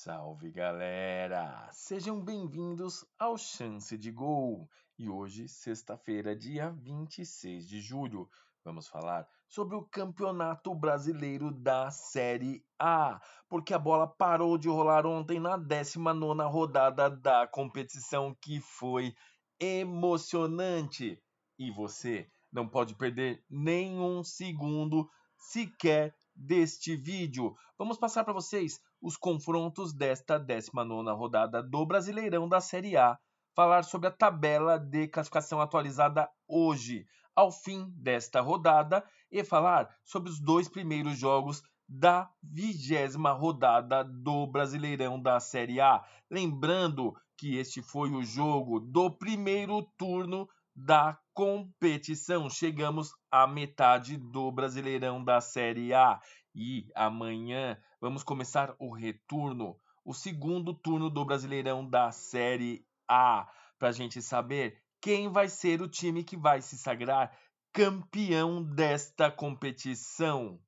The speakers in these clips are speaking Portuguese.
Salve galera! Sejam bem-vindos ao Chance de Gol. E hoje, sexta-feira, dia 26 de julho, vamos falar sobre o Campeonato Brasileiro da Série A, porque a bola parou de rolar ontem na 19ª rodada da competição, que foi emocionante. E você não pode perder nenhum segundo sequer deste vídeo. Vamos passar para vocês os confrontos desta 19ª rodada do Brasileirão da Série A, falar sobre a tabela de classificação atualizada hoje, ao fim desta rodada, e falar sobre os dois primeiros jogos da 20ª rodada do Brasileirão da Série A. Lembrando que este foi o jogo do primeiro turno da competição. Chegamos à metade do Brasileirão da Série A e amanhã vamos começar o retorno, o segundo turno do Brasileirão da Série A, para a gente saber quem vai ser o time que vai se sagrar campeão desta competição.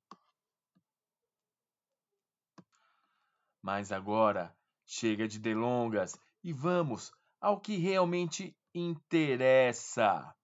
Mas agora, chega de delongas e vamos ao que realmente interessa.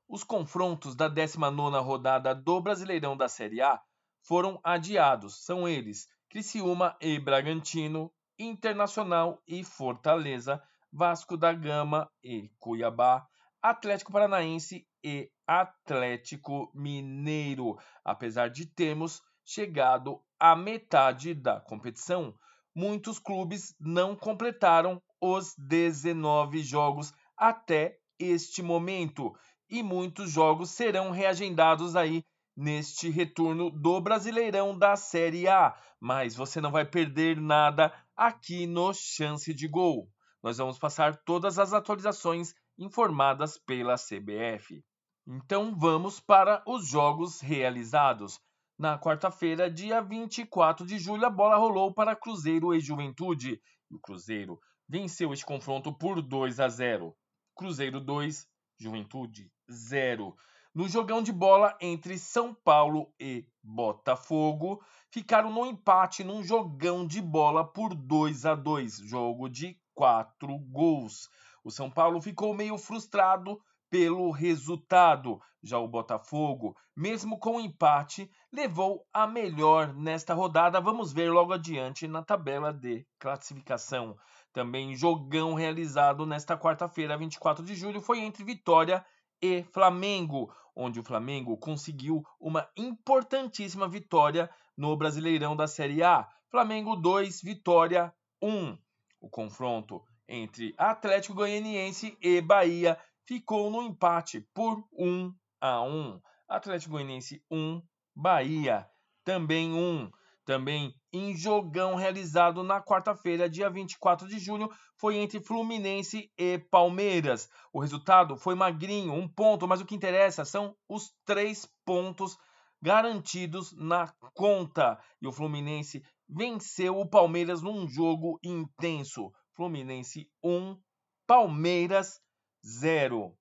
Os confrontos da 19ª rodada do Brasileirão da Série A foram adiados. São eles: Criciúma e Bragantino, Internacional e Fortaleza, Vasco da Gama e Cuiabá, Atlético Paranaense e Atlético Mineiro. Apesar de termos chegado à metade da competição, muitos clubes não completaram os 19 jogos até este momento e muitos jogos serão reagendados aí neste retorno do Brasileirão da Série A. Mas você não vai perder nada aqui no Chance de Gol. Nós vamos passar todas as atualizações informadas pela CBF. Então vamos para os jogos realizados. Na quarta-feira, dia 24 de julho, a bola rolou para Cruzeiro e Juventude. E o Cruzeiro venceu este confronto por 2-0. Cruzeiro 2, Juventude 0. No jogão de bola entre São Paulo e Botafogo, ficaram no empate num jogão de bola por 2-2, jogo de 4 gols. O São Paulo ficou meio frustrado pelo resultado. Já o Botafogo, mesmo com o empate, levou a melhor nesta rodada. Vamos ver logo adiante na tabela de classificação. Também jogão realizado nesta quarta-feira, 24 de julho, foi entre Vitória e Flamengo, onde o Flamengo conseguiu uma importantíssima vitória no Brasileirão da Série A. Flamengo 2, Vitória 1. O confronto entre Atlético Goianiense e Bahia ficou no empate por 1-1. Atlético Goianiense 1, Bahia também 1. Também em jogão realizado na quarta-feira, dia 24 de julho, foi entre Fluminense e Palmeiras. O resultado foi magrinho, 1 ponto, mas o que interessa são os 3 pontos garantidos na conta. E o Fluminense venceu o Palmeiras num jogo intenso. Fluminense 1, Palmeiras 0.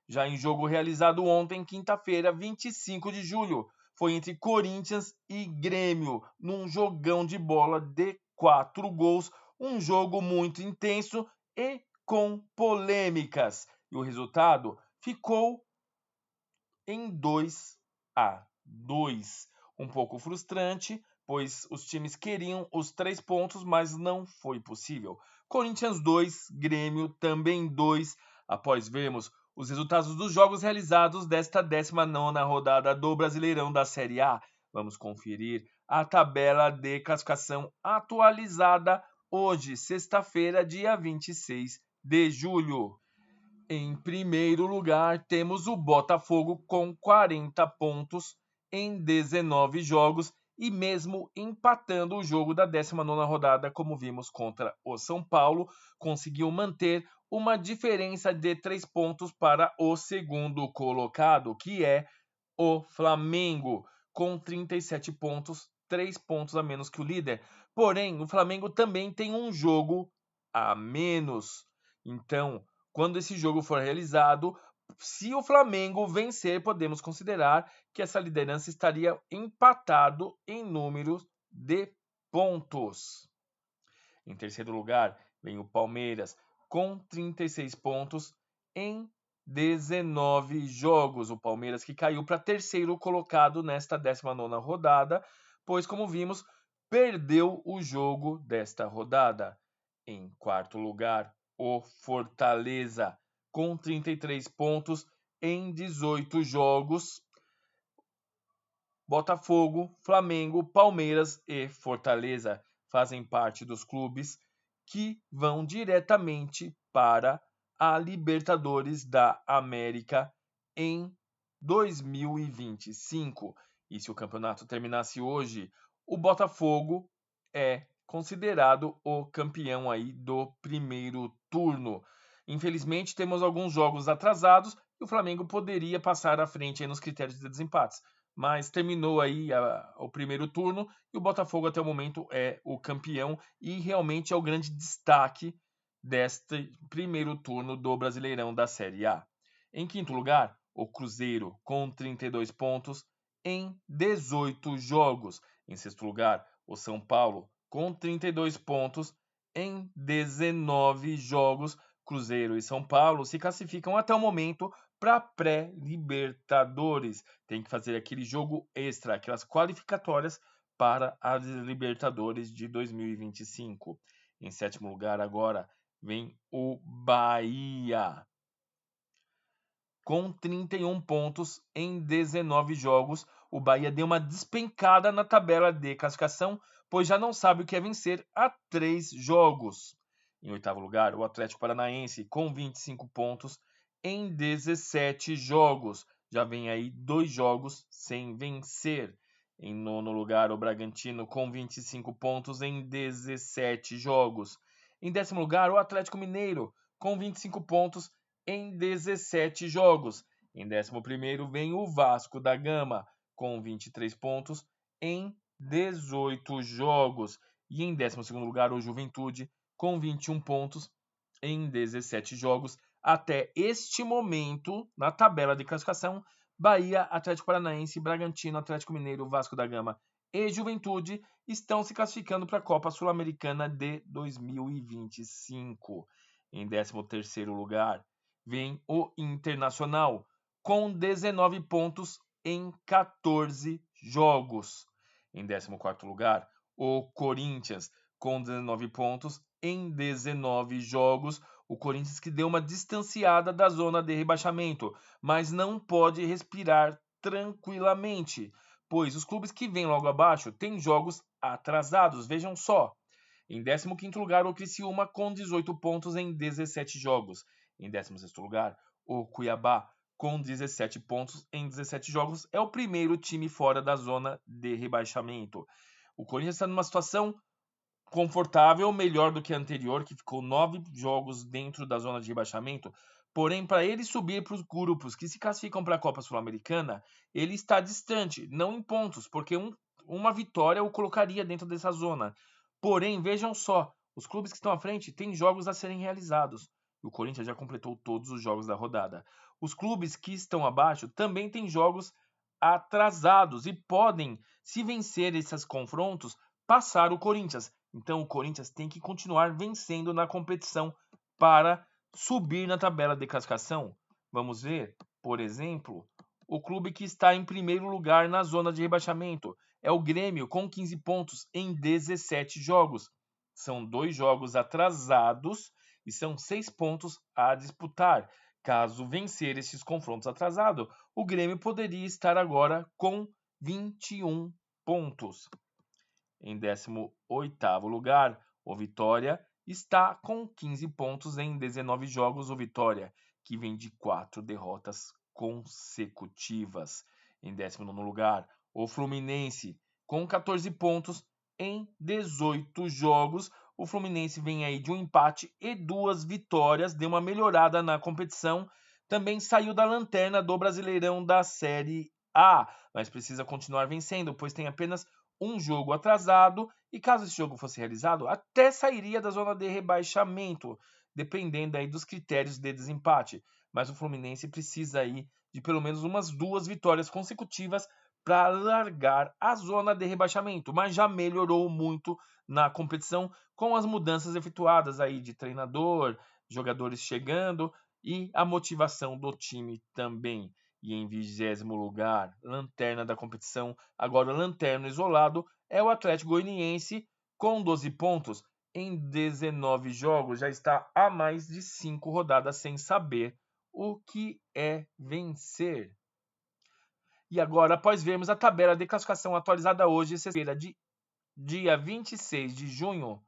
Já em jogo realizado ontem, quinta-feira, 25 de julho, foi entre Corinthians e Grêmio, num jogão de bola de 4 gols, um jogo muito intenso e com polêmicas. E o resultado ficou em 2-2. Um pouco frustrante, pois os times queriam os 3 pontos, mas não foi possível. Corinthians 2, Grêmio também 2. Após vermos os resultados dos jogos realizados desta 19ª rodada do Brasileirão da Série A, vamos conferir a tabela de classificação atualizada hoje, sexta-feira, dia 26 de julho. Em primeiro lugar, temos o Botafogo com 40 pontos em 19 jogos e mesmo empatando o jogo da 19ª rodada, como vimos contra o São Paulo, conseguiu manter uma diferença de 3 pontos para o segundo colocado, que é o Flamengo, com 37 pontos, 3 pontos a menos que o líder. Porém, o Flamengo também tem um jogo a menos. Então, quando esse jogo for realizado, se o Flamengo vencer, podemos considerar que essa liderança estaria empatado em número de pontos. Em terceiro lugar, vem o Palmeiras, com 36 pontos em 19 jogos. O Palmeiras que caiu para terceiro colocado nesta 19ª rodada, pois, como vimos, perdeu o jogo desta rodada. Em quarto lugar, o Fortaleza, com 33 pontos em 18 jogos. Botafogo, Flamengo, Palmeiras e Fortaleza fazem parte dos clubes que vão diretamente para a Libertadores da América em 2025. E se o campeonato terminasse hoje, o Botafogo é considerado o campeão aí do primeiro turno. Infelizmente, temos alguns jogos atrasados e o Flamengo poderia passar à frente aí nos critérios de desempates. Mas terminou aí o primeiro turno e o Botafogo até o momento é o campeão e realmente é o grande destaque deste primeiro turno do Brasileirão da Série A. Em quinto lugar, o Cruzeiro com 32 pontos em 18 jogos. Em sexto lugar, o São Paulo com 32 pontos em 19 jogos. Cruzeiro e São Paulo se classificam até o momento para pré-Libertadores. Tem que fazer aquele jogo extra, aquelas qualificatórias para as Libertadores de 2025. Em sétimo lugar agora vem o Bahia, com 31 pontos em 19 jogos. O Bahia deu uma despencada na tabela de classificação, pois já não sabe o que é vencer há 3 jogos. Em oitavo lugar, o Atlético Paranaense, com 25 pontos em 17 jogos. Já vem aí 2 jogos sem vencer. Em nono lugar, o Bragantino, com 25 pontos em 17 jogos. Em décimo lugar, o Atlético Mineiro, com 25 pontos em 17 jogos. Em 11º vem o Vasco da Gama, com 23 pontos em 18 jogos. E em 12º lugar, o Juventude, com 21 pontos em 17 jogos. Até este momento, na tabela de classificação, Bahia, Atlético Paranaense, Bragantino, Atlético Mineiro, Vasco da Gama e Juventude estão se classificando para a Copa Sul-Americana de 2025. Em 13º lugar, vem o Internacional, com 19 pontos em 14 jogos. Em 14º lugar, o Corinthians, com 19 pontos em 19 jogos. O Corinthians que deu uma distanciada da zona de rebaixamento, mas não pode respirar tranquilamente, pois os clubes que vêm logo abaixo têm jogos atrasados. Vejam só. Em 15º lugar, o Criciúma com 18 pontos em 17 jogos. Em 16º lugar, o Cuiabá com 17 pontos em 17 jogos. É o primeiro time fora da zona de rebaixamento. O Corinthians está numa situação confortável, melhor do que a anterior, que ficou 9 jogos dentro da zona de rebaixamento. Porém, para ele subir para os grupos que se classificam para a Copa Sul-Americana, ele está distante, não em pontos, porque uma vitória o colocaria dentro dessa zona. Porém, vejam só, os clubes que estão à frente têm jogos a serem realizados. O Corinthians já completou todos os jogos da rodada. Os clubes que estão abaixo também têm jogos atrasados e podem, se vencer esses confrontos, passar o Corinthians. Então o Corinthians tem que continuar vencendo na competição para subir na tabela de classificação. Vamos ver, por exemplo, o clube que está em primeiro lugar na zona de rebaixamento. É o Grêmio, com 15 pontos em 17 jogos. São 2 jogos atrasados e são 6 pontos a disputar. Caso vencer esses confrontos atrasados, o Grêmio poderia estar agora com 21 pontos. Em 18º lugar, o Vitória está com 15 pontos em 19 jogos. O Vitória, que vem de 4 derrotas consecutivas. Em 19º lugar, o Fluminense, com 14 pontos em 18 jogos. O Fluminense vem aí de um empate e 2 vitórias, deu uma melhorada na competição. Também saiu da lanterna do Brasileirão da Série A, mas precisa continuar vencendo, pois tem apenas um jogo atrasado, e caso esse jogo fosse realizado, até sairia da zona de rebaixamento, dependendo aí dos critérios de desempate. Mas o Fluminense precisa aí de pelo menos umas 2 vitórias consecutivas para largar a zona de rebaixamento, mas já melhorou muito na competição com as mudanças efetuadas aí de treinador, jogadores chegando e a motivação do time também. E em 20º lugar, lanterna da competição, agora lanterna isolado, é o Atlético Goianiense com 12 pontos. Em 19 jogos, já está há mais de 5 rodadas sem saber o que é vencer. E agora, após vermos a tabela de classificação atualizada hoje, sexta-feira, dia 26 de junho,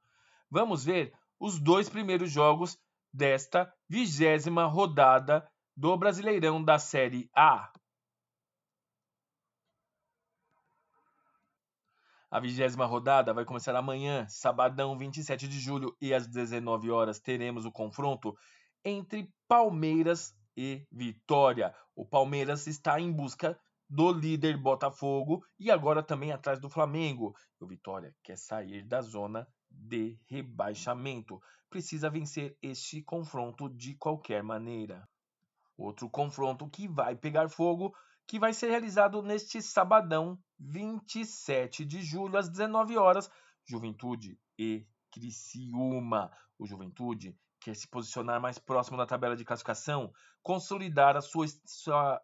vamos ver os 2 primeiros jogos desta 20ª rodada do Brasileirão da Série A. A 20ª rodada vai começar amanhã, sabadão 27 de julho, e às 19 horas teremos o confronto entre Palmeiras e Vitória. O Palmeiras está em busca do líder Botafogo e agora também atrás do Flamengo. O Vitória quer sair da zona de rebaixamento. Precisa vencer este confronto de qualquer maneira. Outro confronto que vai pegar fogo, que vai ser realizado neste sabadão, 27 de julho, às 19 horas, Juventude e Criciúma. O Juventude quer se posicionar mais próximo da tabela de classificação, consolidar a sua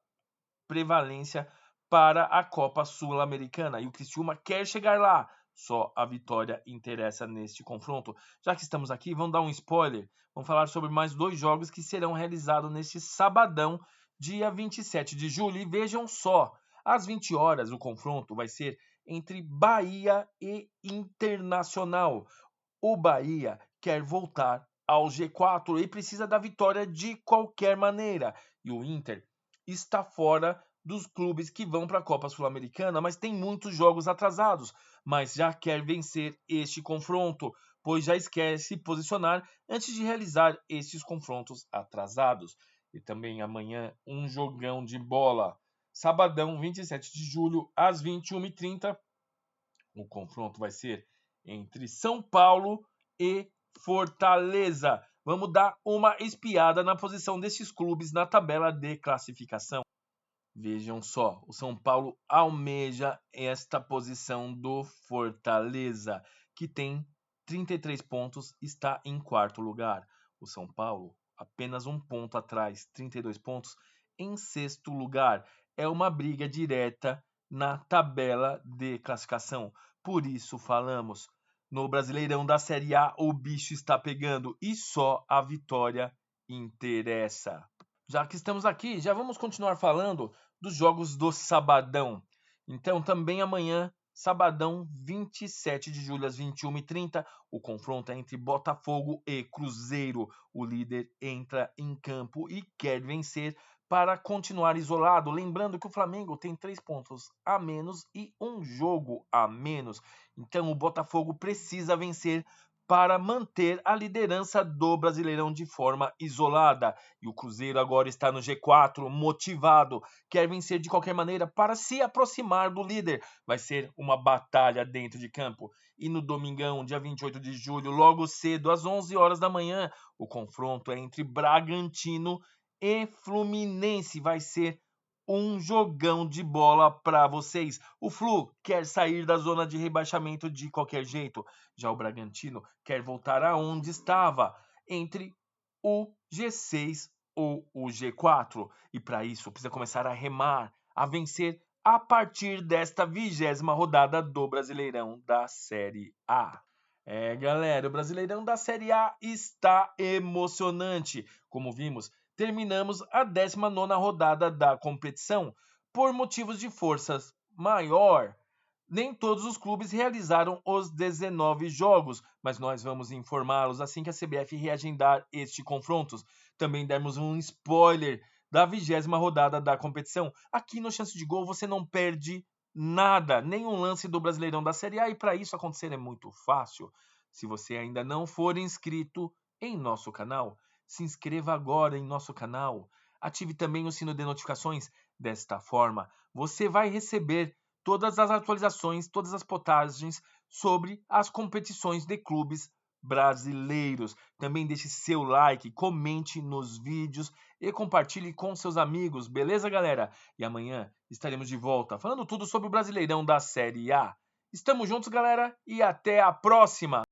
prevalência para a Copa Sul-Americana. E o Criciúma quer chegar lá. Só a vitória interessa neste confronto. Já que estamos aqui, vamos dar um spoiler. Vamos falar sobre mais 2 jogos que serão realizados neste sabadão, dia 27 de julho. E vejam só, às 20 horas o confronto vai ser entre Bahia e Internacional. O Bahia quer voltar ao G4 e precisa da vitória de qualquer maneira. E o Inter está fora dos clubes que vão para a Copa Sul-Americana, mas tem muitos jogos atrasados, mas já quer vencer este confronto, pois já esquece se posicionar antes de realizar estes confrontos atrasados. E também amanhã um jogão de bola. Sabadão, 27 de julho, às 21h30. O confronto vai ser entre São Paulo e Fortaleza. Vamos dar uma espiada na posição desses clubes na tabela de classificação. Vejam só, o São Paulo almeja esta posição do Fortaleza, que tem 33 pontos, está em 4º lugar. O São Paulo, apenas 1 ponto atrás, 32 pontos, em 6º lugar. É uma briga direta na tabela de classificação. Por isso falamos, no Brasileirão da Série A o bicho está pegando e só a vitória interessa. Já que estamos aqui, já vamos continuar falando dos jogos do sabadão. Então, também amanhã, sabadão, 27 de julho, às 21h30, o confronto é entre Botafogo e Cruzeiro. O líder entra em campo e quer vencer para continuar isolado. Lembrando que o Flamengo tem 3 pontos a menos e 1 jogo a menos. Então, o Botafogo precisa vencer para manter a liderança do Brasileirão de forma isolada. E o Cruzeiro agora está no G4, motivado, quer vencer de qualquer maneira para se aproximar do líder. Vai ser uma batalha dentro de campo. E no domingão, dia 28 de julho, logo cedo, às 11 horas da manhã, o confronto é entre Bragantino e Fluminense. Vai ser um jogão de bola para vocês. O Flu quer sair da zona de rebaixamento de qualquer jeito. Já o Bragantino quer voltar aonde estava, entre o G6 ou o G4. E para isso precisa começar a remar, a vencer a partir desta 20ª rodada do Brasileirão da Série A. Galera, o Brasileirão da Série A está emocionante. Como vimos, terminamos a 19ª rodada da competição. Por motivos de forças maior, nem todos os clubes realizaram os 19 jogos, mas nós vamos informá-los assim que a CBF reagendar estes confrontos. Também demos um spoiler da 20ª rodada da competição. Aqui no Chance de Gol você não perde nada, nenhum lance do Brasileirão da Série A, e para isso acontecer é muito fácil. Se você ainda não for inscrito em nosso canal, se inscreva agora em nosso canal. Ative também o sino de notificações. Desta forma, você vai receber todas as atualizações, todas as postagens sobre as competições de clubes brasileiros. Também deixe seu like, comente nos vídeos e compartilhe com seus amigos, beleza, galera? E amanhã, estaremos de volta falando tudo sobre o Brasileirão da Série A. Estamos juntos, galera, e até a próxima!